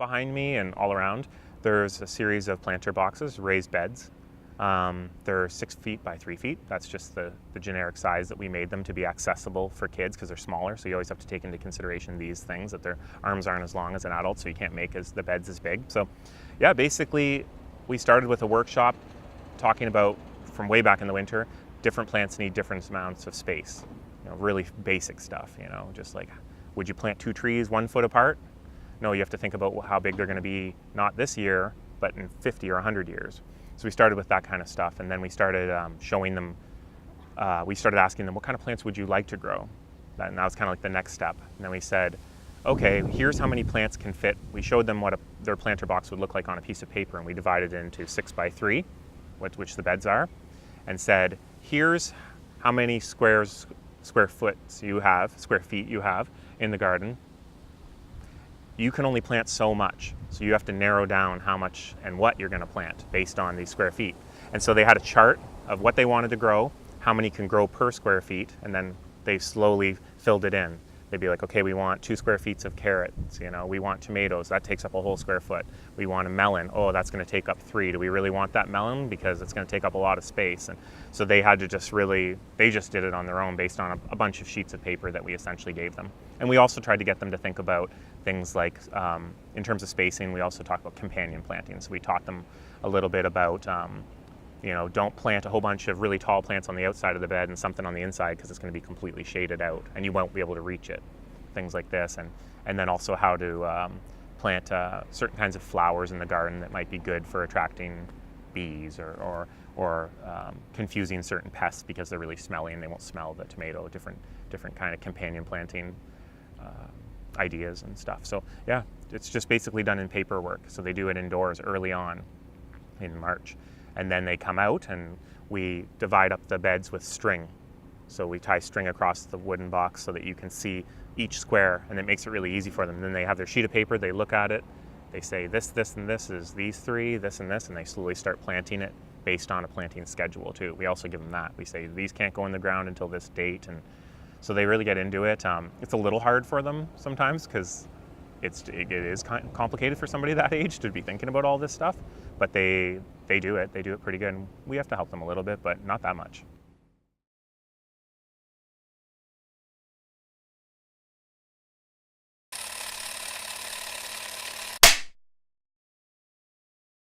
behind me and all around, there's a series of planter boxes, raised beds. They're 6 feet by 3 feet. That's just the generic size that we made them to be accessible for kids because they're smaller. So you always have to take into consideration these things, that their arms aren't as long as an adult, so you can't make the beds as big. So yeah, basically we started with a workshop talking about, from way back in the winter, different plants need different amounts of space. Really basic stuff, just like, would you plant 2 trees 1 foot apart? No, you have to think about how big they're going to be, not this year, but in 50 or 100 years. So we started with that kind of stuff, and then we started showing them, we started asking them, what kind of plants would you like to grow? And that was kind of like the next step. And then we said, okay, here's how many plants can fit. We showed them what their planter box would look like on a piece of paper, and we divided it into 6 by 3, which the beds are, and said, here's how many square feet you have in the garden. You can only plant so much, so you have to narrow down how much and what you're going to plant based on these square feet. And so they had a chart of what they wanted to grow, how many can grow per square feet, and then they slowly filled it in. They'd be like, okay, we want 2 square feet of carrots, we want tomatoes, that takes up a whole square foot. We want a melon, oh, that's going to take up 3. Do we really want that melon? Because it's going to take up a lot of space. And so they had to they just did it on their own based on a bunch of sheets of paper that we essentially gave them. And we also tried to get them to think about things like, in terms of spacing, we also talked about companion planting. So we taught them a little bit about, don't plant a whole bunch of really tall plants on the outside of the bed and something on the inside because it's going to be completely shaded out and you won't be able to reach it. Things like this. And then also how to plant certain kinds of flowers in the garden that might be good for attracting bees or confusing certain pests because they're really smelly and they won't smell the tomato. Different kind of companion planting ideas and stuff. So yeah, it's just basically done in paperwork. So they do it indoors early on in March. And then they come out and we divide up the beds with string. So we tie string across the wooden box so that you can see each square, and it makes it really easy for them. Then they have their sheet of paper, they look at it, they say this, and this is these 3, this and this, and they slowly start planting it based on a planting schedule too. We also give them that. We say these can't go in the ground until this date, and so they really get into it. It's a little hard for them sometimes because it is kind of complicated for somebody that age to be thinking about all this stuff, but they do it pretty good. And we have to help them a little bit, but not that much.